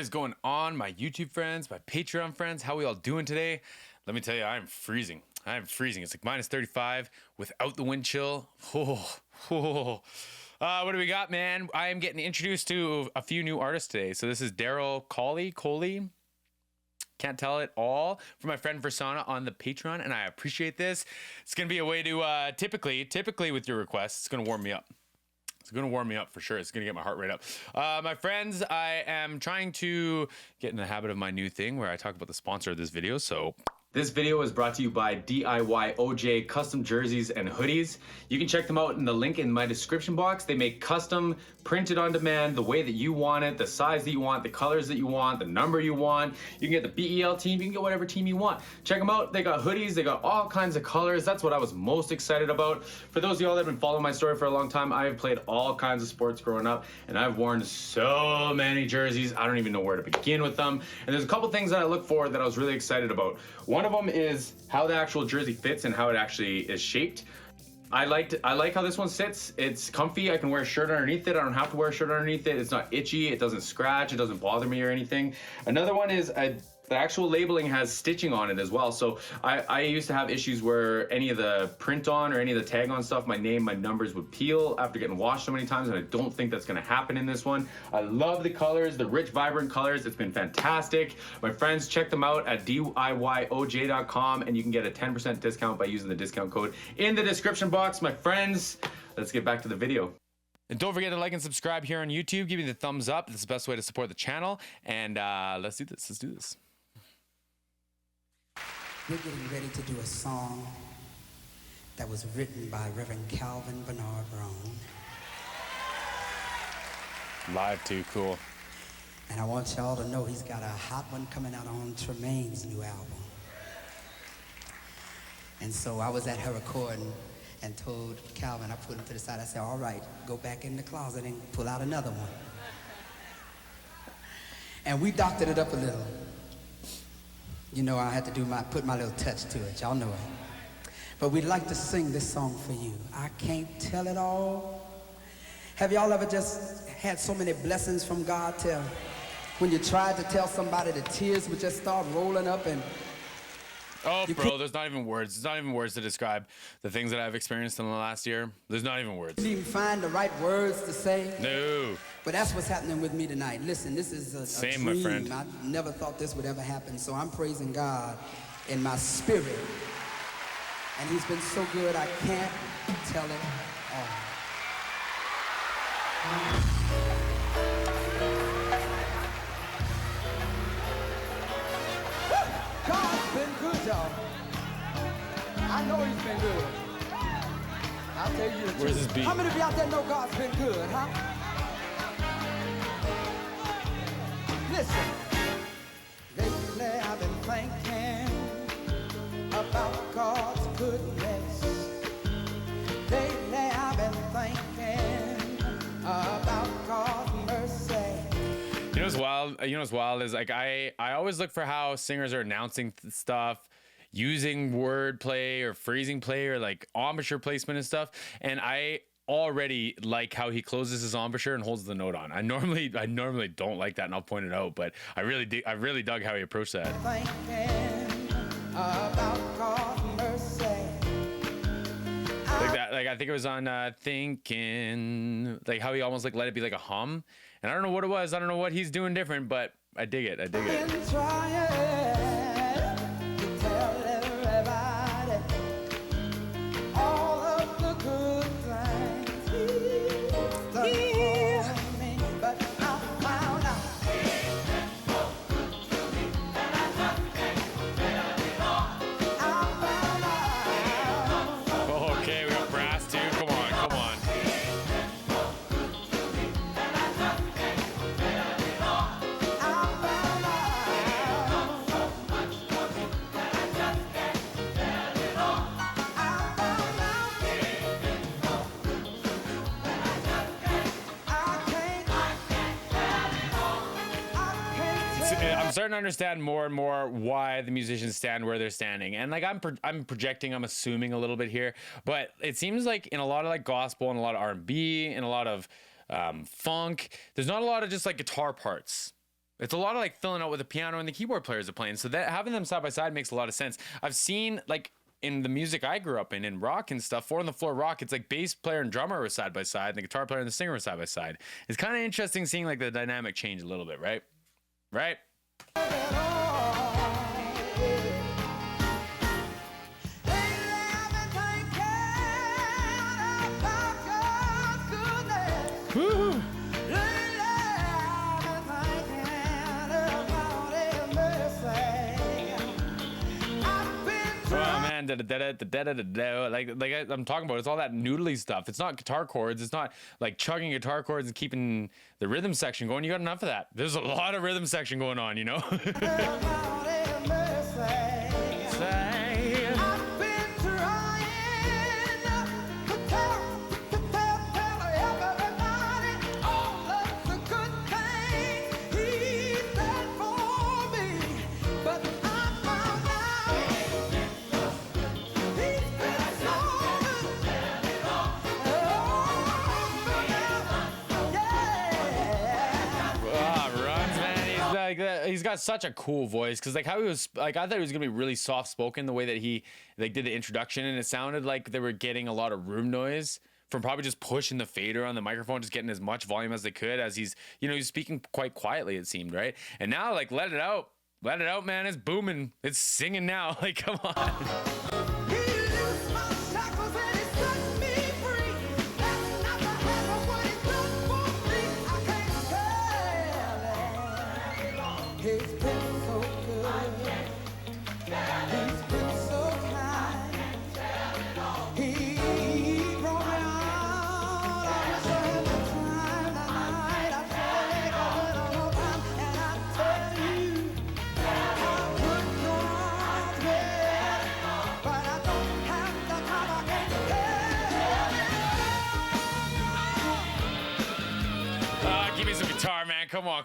is going on, my YouTube friends, my Patreon friends? How we all doing today? Let me tell you, I'm freezing. I'm freezing. It's like minus 35 without the wind chill. What do we got, man? I am getting introduced to a few new artists today. So this is Daryl Coley. Can't tell it all, from my friend Versana on the Patreon, and I appreciate this. It's gonna be a way to typically with your requests, it's gonna warm me up. It's going to warm me up for sure. It's going to get my heart rate up. My friends, I am trying to get in the habit of my new thing where I talk about the sponsor of this video. So this video is brought to you by DIYOJ Custom Jerseys and Hoodies. You can check them out in the link in my description box. They make custom, printed on demand, the way that you want it, the size that you want, the colors that you want, the number you want. You can get the BEL team, you can get whatever team you want. Check them out. They got hoodies, they got all kinds of colors. That's what I was most excited about. For those of y'all that have been following my story for a long time, I have played all kinds of sports growing up, and I've worn so many jerseys, I don't even know where to begin with them. And there's a couple things that I look for that I was really excited about. One of them is how the actual jersey fits and how it actually is shaped. I like how this one sits. It's comfy. I can wear a shirt underneath it. I don't have to wear a shirt underneath it. It's not itchy. It doesn't scratch. It doesn't bother me or anything. Another one is the actual labeling has stitching on it as well. So I used to have issues where any of the print on or any of the tag on stuff, my name, my numbers would peel after getting washed so many times, and I don't think that's gonna happen in this one. I love the colors, the rich, vibrant colors. It's been fantastic. My friends, check them out at DIYOJ.com, and you can get a 10% discount by using the discount code in the description box. My friends, let's get back to the video. And don't forget to like and subscribe here on YouTube. Give me the thumbs up. That's the best way to support the channel. And let's do this. Let's do this. We're getting ready to do a song that was written by Reverend Calvin Bernard Brown. Live too, cool. And I want y'all to know he's got a hot one coming out on Tremaine's new album. And so I was at her recording and told Calvin, I put him to the side, I said, all right, go back in the closet and pull out another one. And we doctored it up a little. You know, I had to put my little touch to it. Y'all know it. But we'd like to sing this song for you. I can't tell it all. Have y'all ever just had so many blessings from God till when you tried to tell somebody, the tears would just start rolling up and... Oh, bro, there's not even words. There's not even words to describe the things that I've experienced in the last year. There's not even words. Didn't even find the right words to say. No. But that's what's happening with me tonight. Listen, this is a Same, dream. my friend. I never thought this would ever happen, so I'm praising God in my spirit. And he's been so good, I can't tell it all. God's been good, y'all. I know he's been good. I'll tell you the truth. Where's this beat? How many of you out there know God's been good, huh? Listen. Lately I've been thinking about God's goodness. Lately I've been thinking about God's mercy. You know what's wild is like I always look for how singers are announcing stuff, using wordplay or phrasing play or like embouchure placement and stuff, and I already like how he closes his embouchure and holds the note on. I normally don't like that, and I'll point it out, but I really dug how he approached that. Like I think it was on Thinking, like how he almost like let it be like a hum, and I don't know what it was. I don't know what he's doing different, but I dig it. I dig it. I'm starting to understand more and more why the musicians stand where they're standing, and like I'm projecting, I'm assuming a little bit here, but it seems like in a lot of like gospel and a lot of R&B and a lot of funk, there's not a lot of just like guitar parts. It's a lot of like filling out what the piano and the keyboard players are playing. So that having them side by side makes a lot of sense. I've seen like in the music I grew up in rock and stuff, 4 on the floor rock, it's like bass player and drummer were side by side, and the guitar player and the singer were side by side. It's kind of interesting seeing like the dynamic change a little bit, right? Right? Woo! Like I'm talking about, it's all that noodly stuff. It's not guitar chords. It's not like chugging guitar chords and keeping the rhythm section going. You got enough of that. There's a lot of rhythm section going on, you know. He's got such a cool voice, because like how he was, like I thought he was gonna be really soft spoken the way that he like did the introduction, and it sounded like they were getting a lot of room noise from probably just pushing the fader on the microphone, just getting as much volume as they could, as he's, you know, he's speaking quite quietly, it seemed, right? And now like let it out, man, it's booming, it's singing now. Like, come on. Give me some guitar, man. Come on.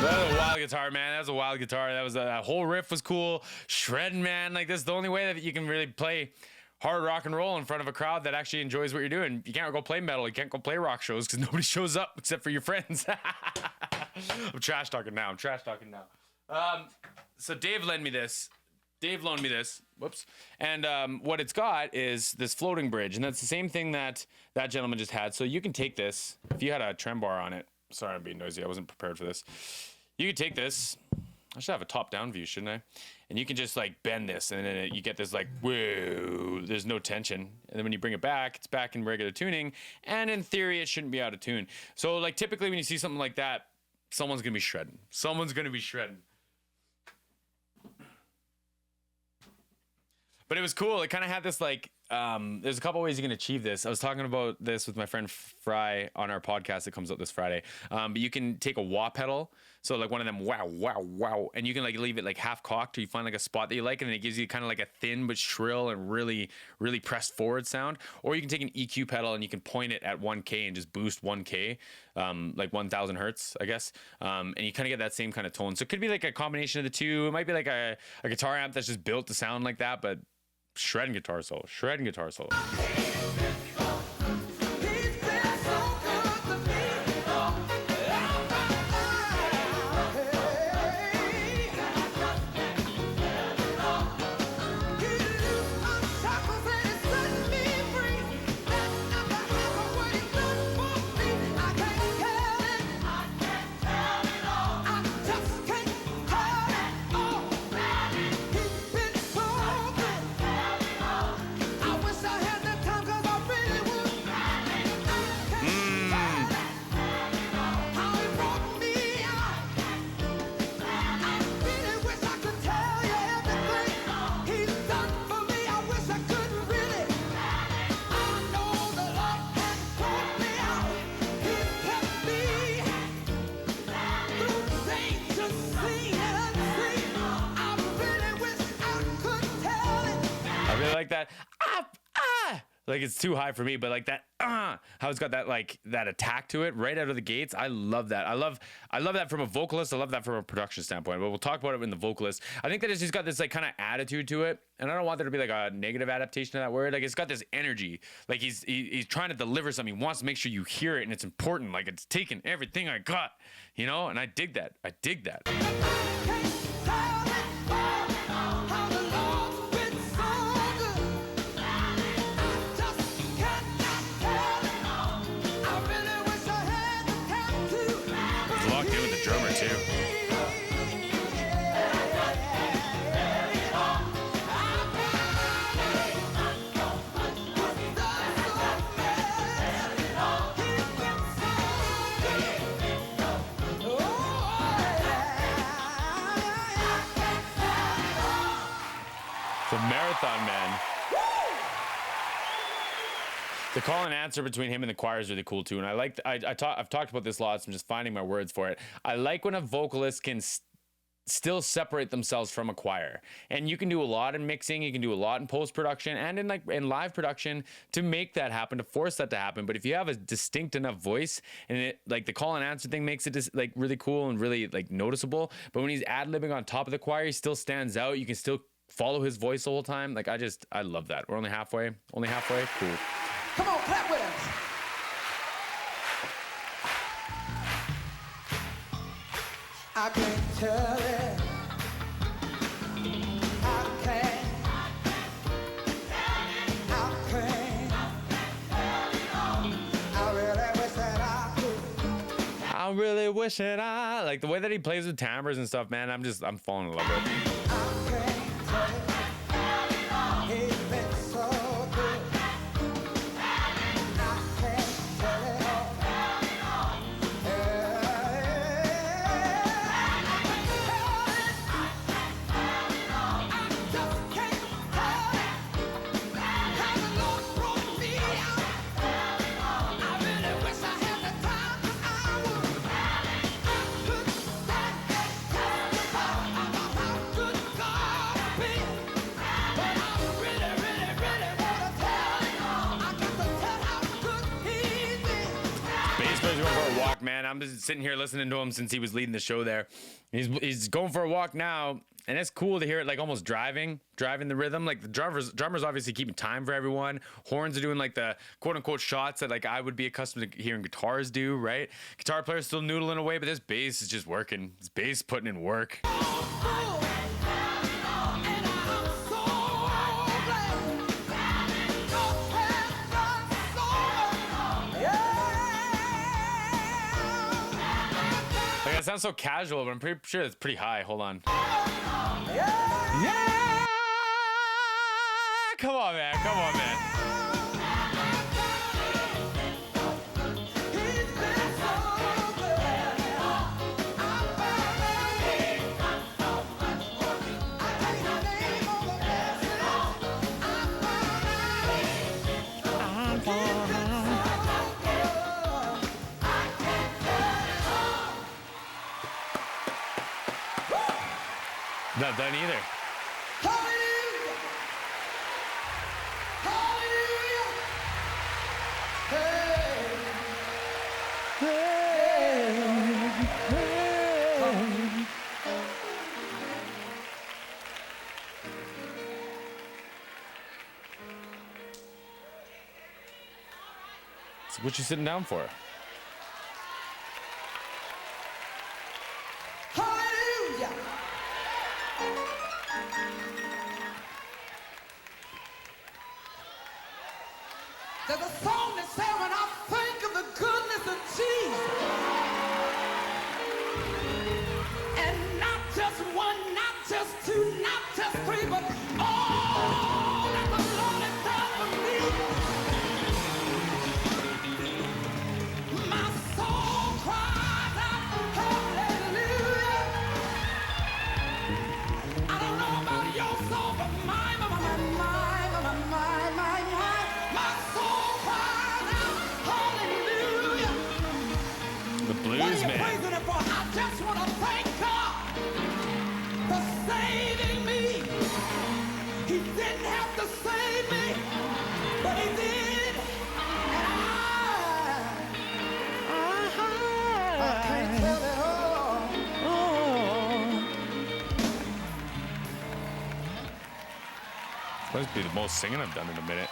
That was a wild guitar, man. That was a wild guitar. That whole riff was cool. Shredding, man. Like, this is the only way that you can really play hard rock and roll in front of a crowd that actually enjoys what you're doing. You can't go play metal. You can't go play rock shows because nobody shows up except for your friends. I'm trash talking now. So Dave loaned me this. Whoops. And what it's got is this floating bridge, and that's the same thing that gentleman just had. So you can take this. If you had a trem bar on it. Sorry, I'm being noisy. I wasn't prepared for this. You could take this. I should have a top-down view, shouldn't I? And you can just like bend this, and then you get this like, whoa, there's no tension. And then when you bring it back, it's back in regular tuning. And in theory, it shouldn't be out of tune. So like typically when you see something like that, someone's gonna be shredding. But it was cool. It kind of had this like, there's a couple ways you can achieve this. I was talking about this with my friend Fry on our podcast that comes out this Friday. But you can take a wah pedal. So like one of them, wow. And you can like leave it like half cocked, or you find like a spot that you like, and then it gives you kind of like a thin but shrill and really, really pressed forward sound. Or you can take an EQ pedal and you can point it at 1K and just boost 1K, like 1000 hertz, I guess. And you kind of get that same kind of tone. So it could be like a combination of the two. It might be like a guitar amp that's just built to sound like that, but shredding guitar solo. Like that. Like it's too high for me, but like that, how it's got that like that attack to it right out of the gates. I love that. I love that from a vocalist. I love that from a production standpoint. But we'll talk about it in the vocalist. I think that it's just got this like kind of attitude to it, and I don't want there to be like a negative adaptation of that word. Like it's got this energy. Like he's trying to deliver something. He wants to make sure you hear it, and it's important. Like it's taking everything I got, you know. And I dig that. I dig that. Drummer too. The Marathon Man. The call and answer between him and the choir is really cool too, and I like. I've talked about this lots. I'm just finding my words for it. I like when a vocalist can still separate themselves from a choir, and you can do a lot in mixing. You can do a lot in post production and in live production to make that happen, to force that to happen. But if you have a distinct enough voice, and it like the call and answer thing makes it just like really cool and really like noticeable. But when he's ad-libbing on top of the choir, he still stands out. You can still follow his voice the whole time. Like I love that. We're only halfway. Only halfway. Cool. Come on, clap with us. I can't tell it. I can't. I really wish that I could. I really wish that I like the way that he plays with timbres and stuff, man. I'm falling in love with it. I can't tell it. It's been so good. Man, I'm just sitting here listening to him since he was leading the show there. He's going for a walk now, and it's cool to hear it like almost driving the rhythm. Like the drummers obviously keeping time for everyone. Horns are doing like the quote unquote shots that like I would be accustomed to hearing guitars do, right? Guitar players still noodling away, but this bass is just working. This bass putting in work. It sounds so casual, but I'm pretty sure it's pretty high. Hold on. Yeah! Come on, man. Come on, man. Not done either. Hallelujah! Hallelujah! Hey! Hey! So what you sitting down for? Hallelujah! There's a song that says when I think of the goodness of Jesus, and not just one, not just two, not just three, but all that the Lord has done for me. tell it all. Oh. This must be the most singing I've done in a minute.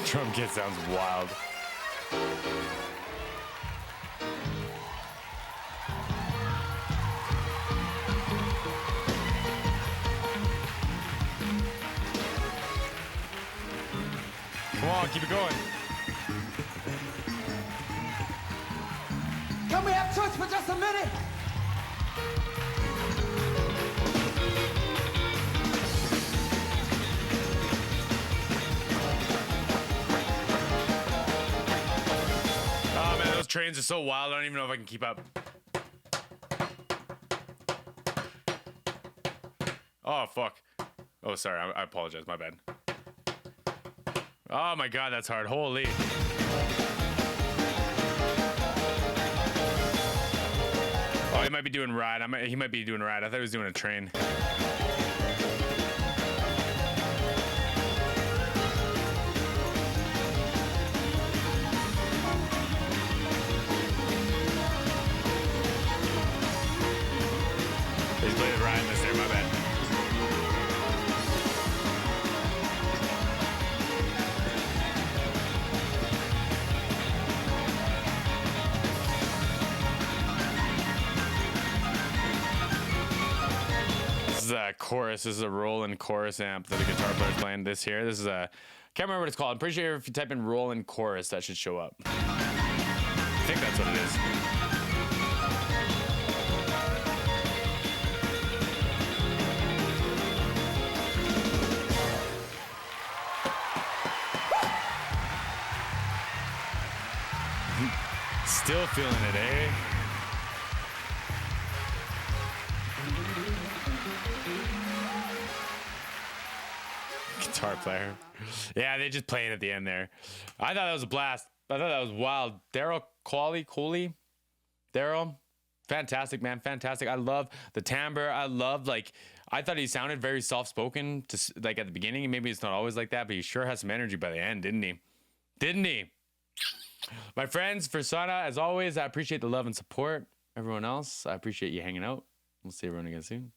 Drum kit sounds wild. Come on, keep it going. Can we have church for just a minute? Oh man, those trains are so wild. I don't even know if I can keep up. Oh fuck. Oh sorry, I apologize. My bad. Oh my god, that's hard. Holy. Oh, he might be doing ride. He might be doing ride. I thought he was doing a train. He's playing ride in this there, my bad. This is a chorus. This is a Roland chorus amp that the guitar player's playing. This here. This is a. Can't remember what it's called. I'm pretty sure if you type in Roland chorus, that should show up. I think that's what it is. Still feeling it, eh? Guitar player. Yeah, they just playing at the end there. I thought that was a blast. I thought that was wild. Daryl Coley. Daryl. Fantastic, man. Fantastic. I love the timbre. I thought he sounded very soft-spoken to like at the beginning. Maybe it's not always like that, but he sure has some energy by the end, didn't he? Didn't he? My friends, Versana, as always, I appreciate the love and support. Everyone else, I appreciate you hanging out. We'll see everyone again soon.